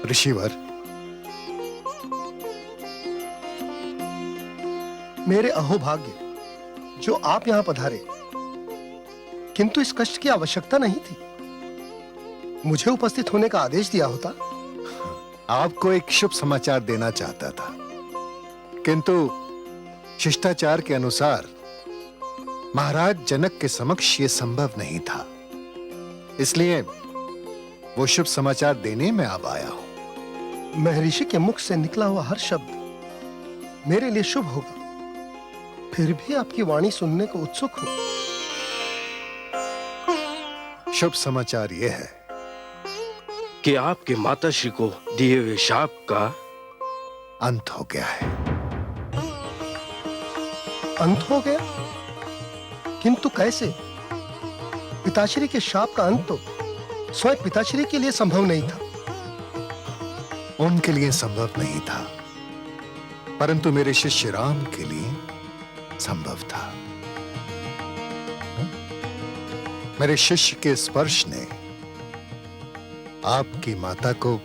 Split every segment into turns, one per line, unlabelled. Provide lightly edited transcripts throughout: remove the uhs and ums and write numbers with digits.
ऋषिवर,
मेरे अहोभाग्य जो आप यहां पधारे, किंतु इस कष्ट की आवश्यकता नहीं थी। मुझे उपस्थित होने का आदेश दिया होता।
आपको एक शुभ समाचार देना चाहता था, किंतु शिष्टाचार के अनुसार महाराज जनक के समक्ष यह संभव नहीं था, इसलिए वो शुभ समाचार देने में अब आया हूं।
महर्षि के मुख से निकला हुआ हर शब्द मेरे लिए शुभ होगा, फिर भी आपकी वाणी सुनने को उत्सुक हूं।
शुभ समाचार यह है
कि आपके माताश्री को दिए हुए शाप का
अंत हो गया है।
अंत हो गया? किंतु कैसे? पिताश्री के शाप का अंत तो स्वयं पिताश्री के लिए संभव नहीं था।
उनके लिए संभव नहीं था, परंतु मेरे शिष्य राम के लिए संभव था। मेरे शिष्य के स्पर्श ने आपकी माता को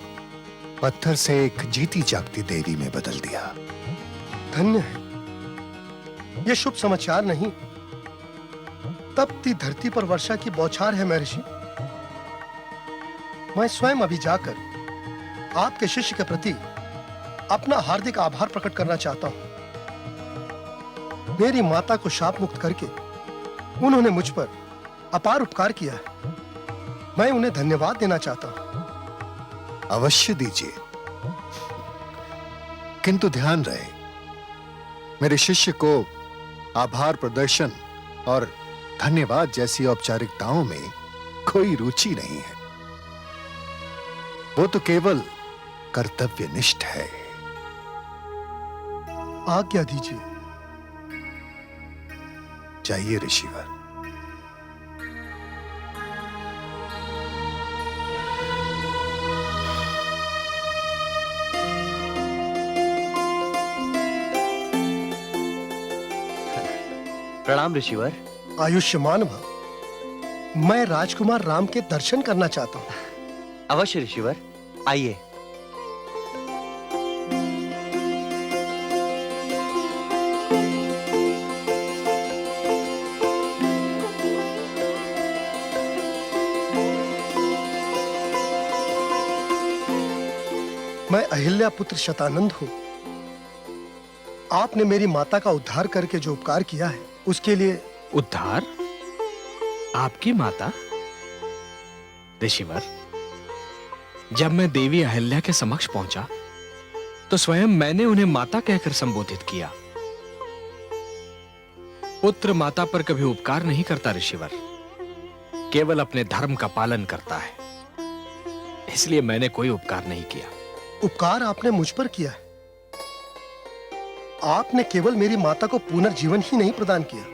पत्थर से एक जीती जागती देवी में बदल दिया।
धन्य है। यह शुभ समाचार नहीं, तपती धरती पर वर्षा की बौछार है महर्षि। मैं स्वयं अभी जाकर आपके शिष्य के प्रति अपना हार्दिक आभार प्रकट करना चाहता हूं। मेरी माता को शाप मुक्त करके उन्होंने मुझ पर अपार उपकार किया है। मैं उन्हें धन्यवाद देना चाहता हूं।
अवश्य दीजिए, किंतु ध्यान रहे, मेरे शिष्य को आभार प्रदर्शन और धन्यवाद जैसी औपचारिकताओं में कोई रुचि नहीं है। वो तो केवल कर्तव्यनिष्ठ है।
आज्ञा दीजिए।
जाइए ऋषिवर।
प्रणाम ऋषिवर।
आयुष्मान भव। मैं राजकुमार राम के दर्शन करना चाहता हूं।
अवश्य ऋषिवर, आइए।
मैं अहिल्या पुत्र शतानंद हूं। आपने मेरी माता का उद्धार करके जो उपकार किया है, उसके लिए।
उद्धार? आपकी माता? ऋषिवर, जब मैं देवी अहिल्या के समक्ष पहुंचा तो स्वयं मैंने उन्हें माता कहकर संबोधित किया। पुत्र माता पर कभी उपकार नहीं करता ऋषिवर, केवल अपने धर्म का पालन करता है। इसलिए मैंने कोई उपकार नहीं किया।
उपकार आपने मुझ पर किया है। आपने केवल मेरी माता को पुनर्जीवन ही नहीं प्रदान किया,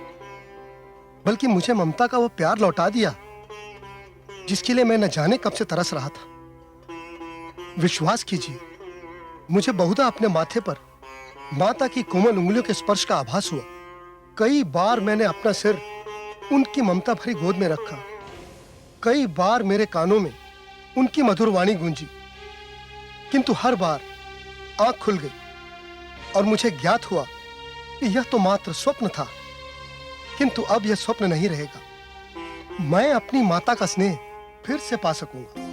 बल्कि मुझे ममता का वो प्यार लौटा दिया जिसके लिए मैं न जाने कब से तरस रहा था। विश्वास कीजिए, मुझे बहुधा अपने माथे पर माता की कोमल उंगलियों के स्पर्श का आभास हुआ। कई बार मैंने अपना सिर उनकी ममता भरी गोद में रखा। कई बार मेरे कानों में उनकी मधुर वाणी गूंजी, किंतु हर बार आंख खुल गई और मुझे ज्ञात हुआ कि यह तो मात्र स्वप्न था। किंतु अब यह स्वप्न नहीं रहेगा। मैं अपनी माता का स्नेह फिर से पा सकूंगा।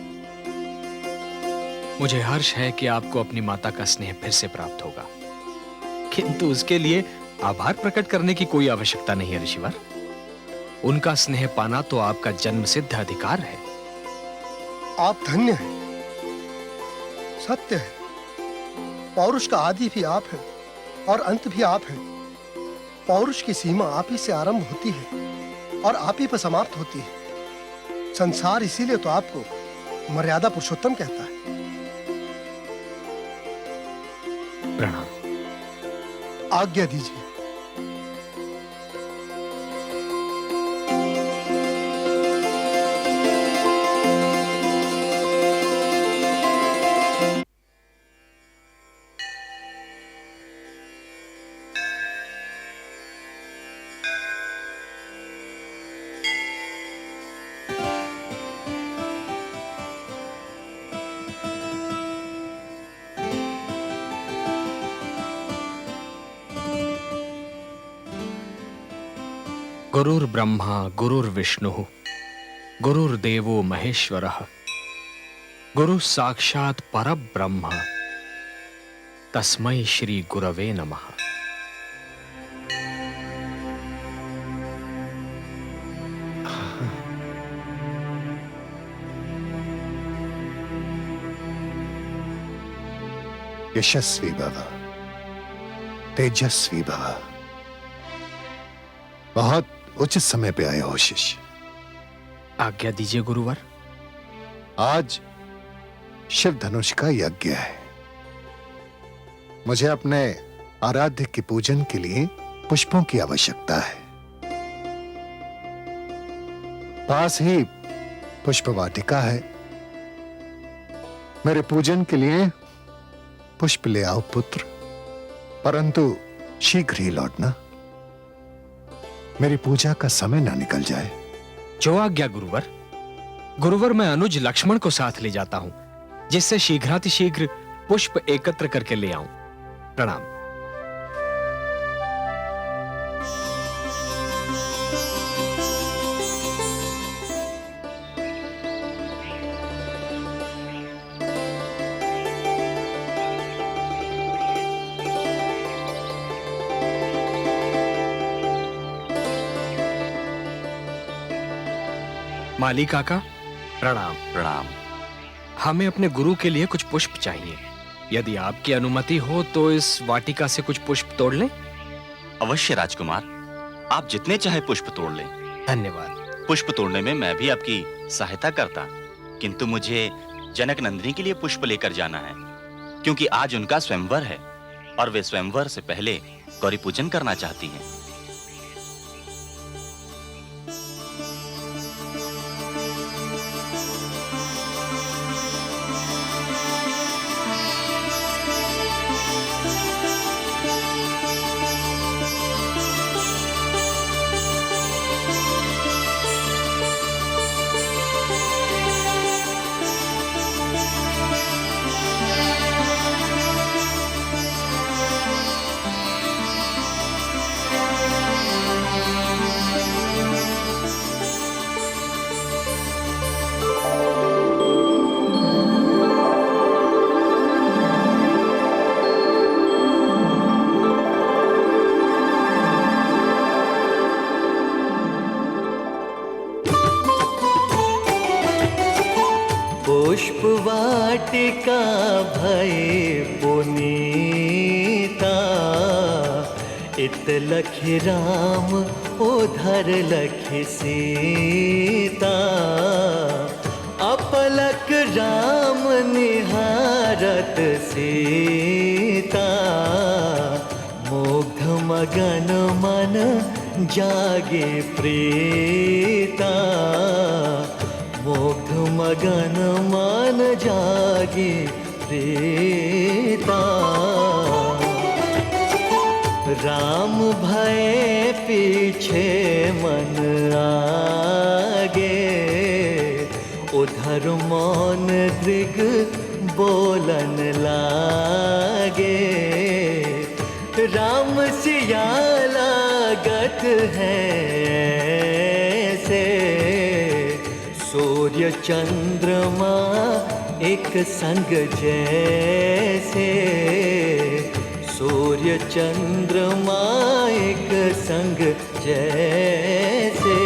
मुझे हर्ष है कि आपको अपनी माता का स्नेह फिर से प्राप्त होगा, किंतु उसके लिए आभार प्रकट करने की कोई आवश्यकता नहीं है ऋषिवर। उनका स्नेह पाना तो आपका जन्मसिद्ध अधिकार है।
आप धन्य हैं। सत्य है, पौरुष का आदि भी आप हैं और अंत भी आप हैं। पौरुष की सीमा आप ही से आरंभ होती है और आप ही पर समाप्त होती है। संसार इसीलिए तो आपको मर्यादा पुरुषोत्तम कहता है।
प्रणाम।
आज्ञा दीजिए।
गुरुर्ब्रह्मा गुरुर्विष्णुः गुरुर्देवो महेश्वरः गुरु साक्षात परब्रह्म तस्मै श्री गुरवे नमः।
यशस्वी भव, तेजस्वी भव। बहुत उचित समय पे आए हो शिष्य।
आज्ञा दीजिए गुरुवर।
आज शिव धनुष का यज्ञ है। मुझे अपने आराध्य के पूजन के लिए पुष्पों की आवश्यकता है। पास ही पुष्प वाटिका है। मेरे पूजन के लिए पुष्प ले आओ पुत्र, परंतु शीघ्र ही लौटना, मेरी पूजा का समय ना निकल जाए।
जो आज्ञा गुरुवर। गुरुवर, मैं अनुज लक्ष्मण को साथ ले जाता हूं, जिससे शीघ्रातिशीघ्र पुष्प एकत्र करके ले आऊं। प्रणाम। माली काका प्रणाम।
प्रणाम।
हमें अपने गुरु के लिए कुछ पुष्प चाहिए। यदि आपकी अनुमति हो तो इस वाटिका से कुछ पुष्प तोड़ लें।
अवश्य राजकुमार, आप जितने चाहे पुष्प तोड़ लें।
धन्यवाद।
पुष्प तोड़ने में मैं भी आपकी सहायता करता, किंतु मुझे जनक नंदिनी के लिए पुष्प लेकर जाना है, क्योंकि आज उनका स्वयंवर है और वे स्वयंवर से पहले गौरी पूजन करना चाहती हैं।
पुष्प वाटिका भये पुनीता, इत लखि राम उधर लखि सीता। अपलक राम निहारत सीता, मुग्ध मगन मन जागे प्रीता। मुग्ध मगन मन जागे प्रीता। राम भय पीछे मन आगे, उधर मौन दृग बोलन लागे। राम सिया लागत है से, सूर्य चंद्रमा एक संग जैसे। सूर्य चंद्रमा एक संग जैसे।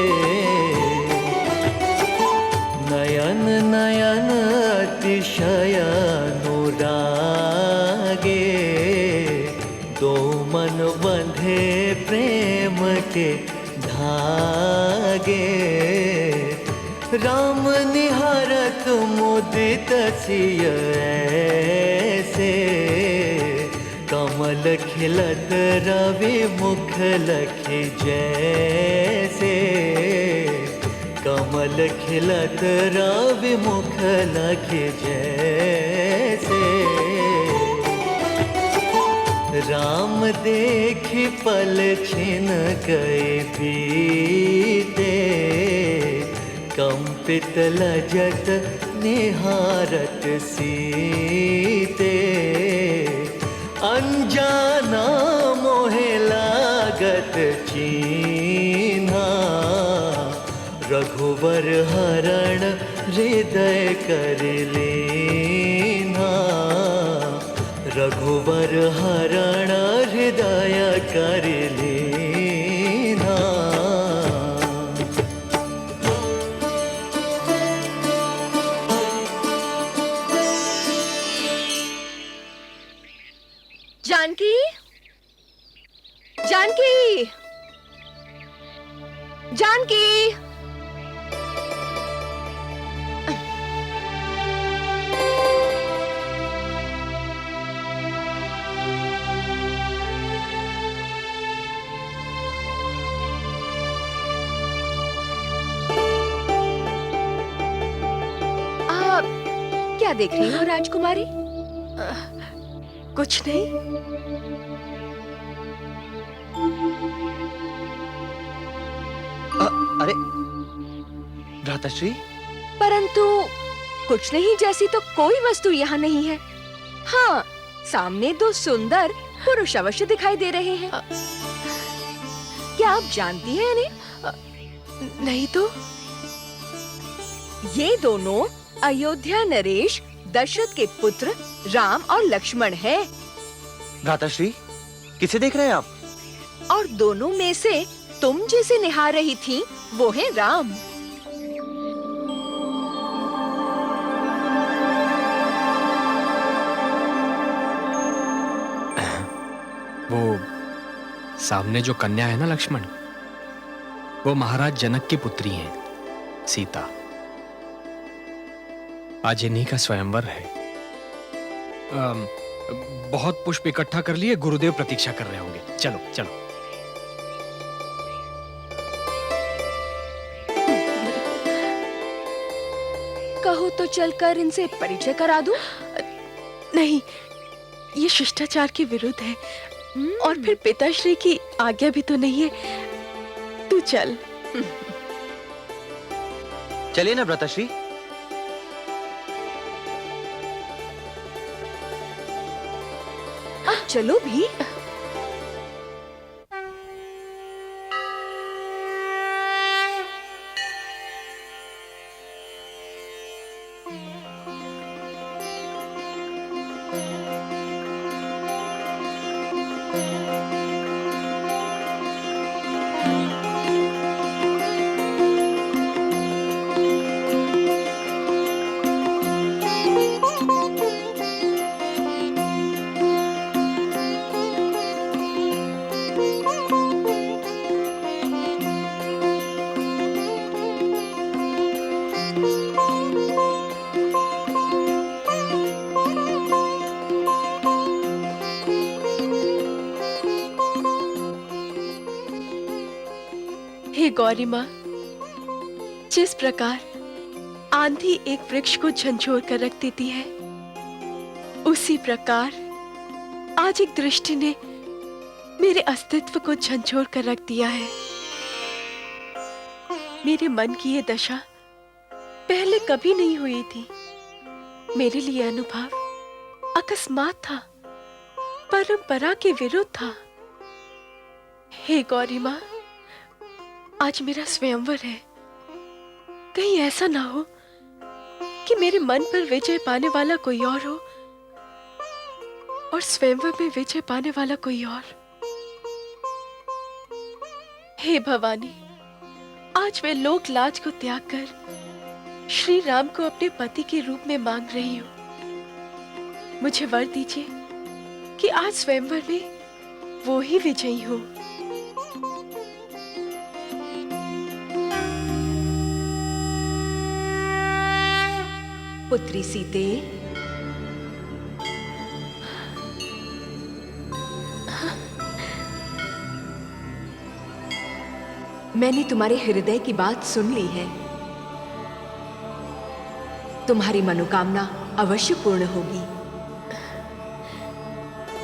नयन नयन अतिशय अनुरागे, दो मन बंधे प्रेम के धागे। राम निहारत मुदित सिय ऐसे, कमल खिलत रवि मुख लखि जैसे। कमल खिलत रवि मुख लखि जैसे। राम देखि पल छिन गए बीते, कंपित लजत निहारत सीते। अनजाना मोहे लागत चीन्हा, रघुवर हरण हृदय कर लेना, रघुवर हरण हृदय कर लेना।
जानकी, जानकी, जानकी। आप क्या देख रही हो राजकुमारी? कुछ नहीं।
अरे भ्राताश्री,
परंतु कुछ नहीं जैसी तो कोई वस्तु यहाँ नहीं है। हाँ, सामने दो सुंदर पुरुष अवश्य दिखाई दे रहे हैं। क्या आप जानती हैं इन्हें? नहीं तो। ये दोनों अयोध्या नरेश दशरथ के पुत्र राम और लक्ष्मण हैं।
भ्राताश्री, किसे देख रहे हैं आप?
और दोनों में से तुम जिसे निहार रही थी वो है राम।
वो सामने जो कन्या है ना लक्ष्मण, वो महाराज जनक की पुत्री हैं, सीता। आज इन्हीं का स्वयंवर है। बहुत पुष्प इकट्ठा कर लिए, गुरुदेव प्रतीक्षा कर रहे होंगे। चलो चलो।
कहो तो चलकर इनसे परिचय करा दूं?
नहीं, ये शिष्टाचार के विरुद्ध है और फिर पिताश्री की आज्ञा भी तो नहीं है। तू चल।
चलिए ना भ्राताश्री।
अब चलो भी।
हे गौरी माँ, जिस प्रकार आंधी एक वृक्ष को झंझोर कर रख देती है, उसी प्रकार आज एक दृष्टि ने मेरे अस्तित्व को झंझोर कर रख दिया है। मेरे मन की ये दशा पहले कभी नहीं हुई थी। मेरे लिए अनुभव अकस्मात था, परंपरा के विरुद्ध था। हे गौरी माँ, आज मेरा स्वयंवर है। कहीं ऐसा ना हो कि मेरे मन पर विजय पाने वाला कोई और हो और स्वयंवर में विजय पाने वाला कोई और। हे भवानी, आज मैं लोक लाज को त्याग कर श्री राम को अपने पति के रूप में मांग रही हूं। मुझे वर दीजिए कि आज स्वयंवर में वो ही विजयी हो।
पुत्री सीते, मैंने तुम्हारे हृदय की बात सुन ली है। तुम्हारी मनोकामना अवश्य पूर्ण होगी।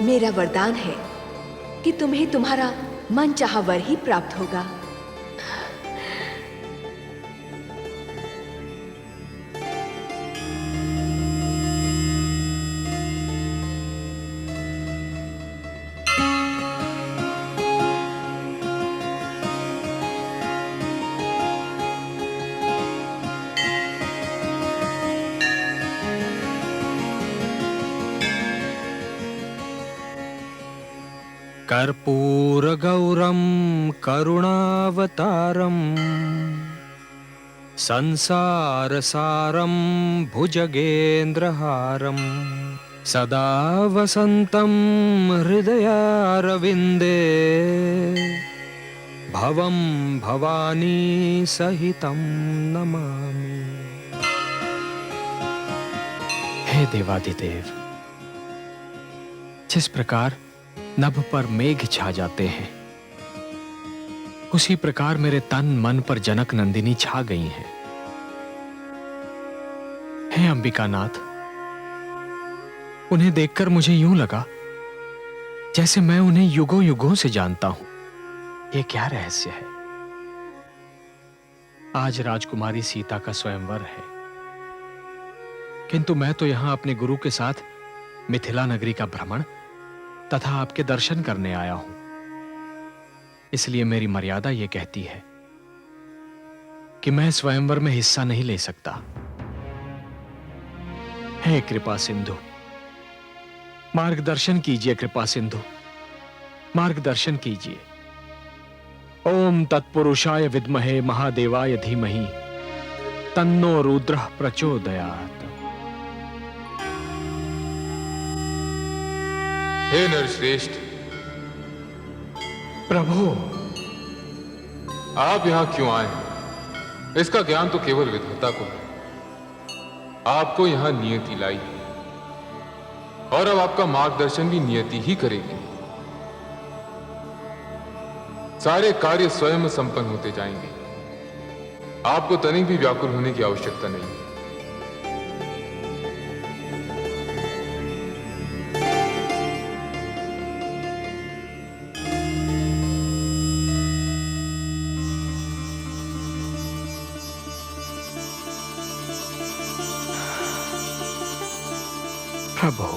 मेरा वरदान है कि तुम्हें तुम्हारा मनचाहा वर ही प्राप्त होगा।
कर्पूरगौरं करुणावतारम् संसारसारं भुजगेन्द्रहारं सदा वसन्तं हृदयारविन्दे भवं भवानी सहितं नमामि। हे देवादिदेव, जिस प्रकार नभ पर मेघ छा जाते हैं, उसी प्रकार मेरे तन मन पर जनक नंदिनी छा गई हैं। हे अंबिकानाथ, उन्हें देखकर मुझे यूं लगा जैसे मैं उन्हें युगों युगों से जानता हूं। ये क्या रहस्य है? आज राजकुमारी सीता का स्वयंवर है, किंतु मैं तो यहां अपने गुरु के साथ मिथिला नगरी का भ्रमण तथा आपके दर्शन करने आया हूं। इसलिए मेरी मर्यादा यह कहती है कि मैं स्वयंवर में हिस्सा नहीं ले सकता। हे कृपा सिंधु, मार्गदर्शन कीजिए। कृपा सिंधु, मार्गदर्शन कीजिए। ओम तत्पुरुषाय विद्महे महादेवाय धीमहि तन्नो रुद्रः प्रचोदयात्।
हे नरश्रेष्ठ,
प्रभु,
आप यहां क्यों आए हैं? इसका ज्ञान तो केवल विधाता को है। आपको यहां नियति लाई है और अब आपका मार्गदर्शन भी नियति ही करेगी। सारे कार्य स्वयं संपन्न होते जाएंगे। आपको तनिक भी व्याकुल होने की आवश्यकता नहीं है।
प्रभु,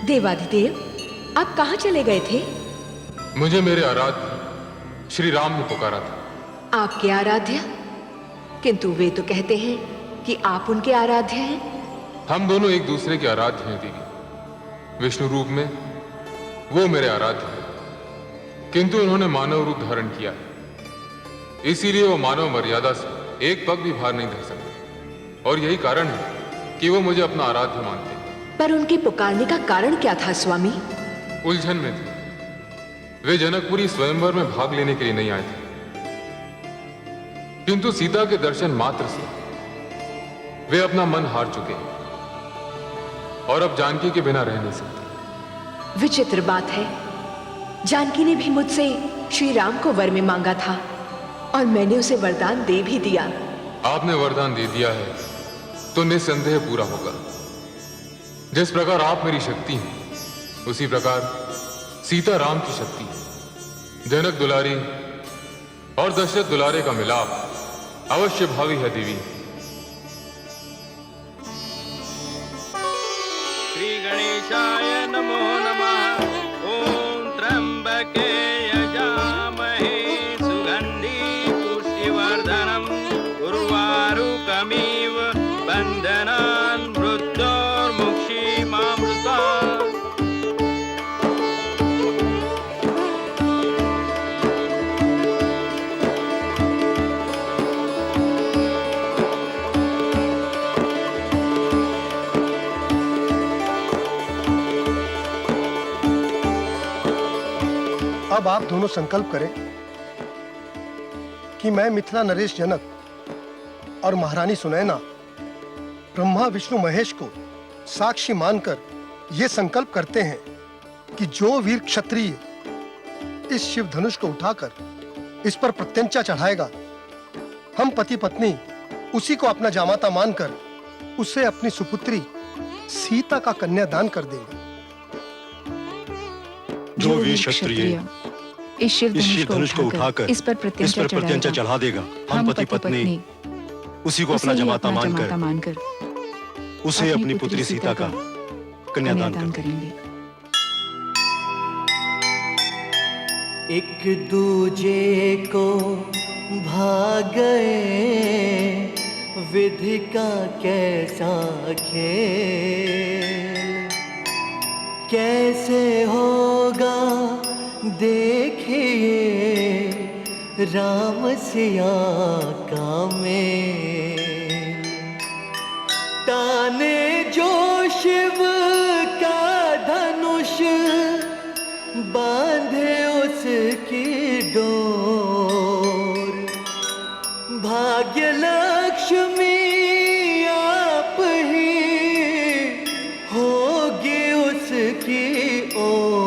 देवाधिदेव, आप कहाँ चले गए थे?
मुझे मेरे आराध्य श्री राम ने पुकारा था।
आपके आराध्य? किंतु वे तो कहते हैं कि आप उनके आराध्य हैं।
हम दोनों एक दूसरे के आराध्य हैं देवी। विष्णु रूप में वो मेरे आराध्य हैं, किंतु उन्होंने मानव रूप धारण किया है। इसीलिए वो मानव मर्यादा से एक पग भी भार नहीं धर सकते, और यही कारण है कि वो मुझे अपना आराध्य मानते हैं।
पर उनके पुकारने का कारण क्या था स्वामी?
उलझन में थे। वे जनकपुरी स्वयंवर में भाग लेने के लिए नहीं आए थे, किंतु सीता के दर्शन मात्र से वे अपना मन हार चुके हैं और अब जानकी के बिना रह नहीं सकते।
विचित्र बात है, जानकी ने भी मुझसे श्री राम को वर में मांगा था और मैंने उसे वरदान दे भी दिया।
आपने वरदान दे दिया है तो निस्संदेह पूरा होगा। जिस प्रकार आप मेरी शक्ति हैं, उसी प्रकार सीता राम की शक्ति है। जनक दुलारी और दशरथ दुलारे का मिलाप अवश्य भावी है देवी।
श्री गणेशाय नमो नमः। ओम त्र्यंबके यजामहे सुगंधि पुष्टिवर्धनम् उर्वारुकमिव बन्धनान् मृत्योर्मुक्षीमामृतात्।
अब आप दोनों संकल्प करें कि मैं मिथिला नरेश जनक और महारानी सुनैना ब्रह्मा विष्णु महेश को साक्षी मानकर यह संकल्प करते हैं कि जो वीर क्षत्रिय इस शिव धनुष को उठाकर इस पर प्रत्यंचा चढ़ाएगा, हम पति पत्नी उसी को अपना जामाता मानकर उसे अपनी सुपुत्री सीता का कन्यादान कर देंगे।
जो वीर क्षत्रिय इस शिव धनुष को उठाकर
इस पर
प्रत्यंचा चढ़ा देगा। हम पति पत्नी उसी को अपना जमाता मानकर उसे अपनी पुत्री सीता का कन्यादान करेंगे।
एक दूजे को भाग गए, विधि का कैसा खेल, कैसे होगा देखिए राम सिया का मेल। ताने जो शिव का धनुष, बांधे उसकी डोर, भाग्य लक्ष्मी आप ही होगी उसकी ओर।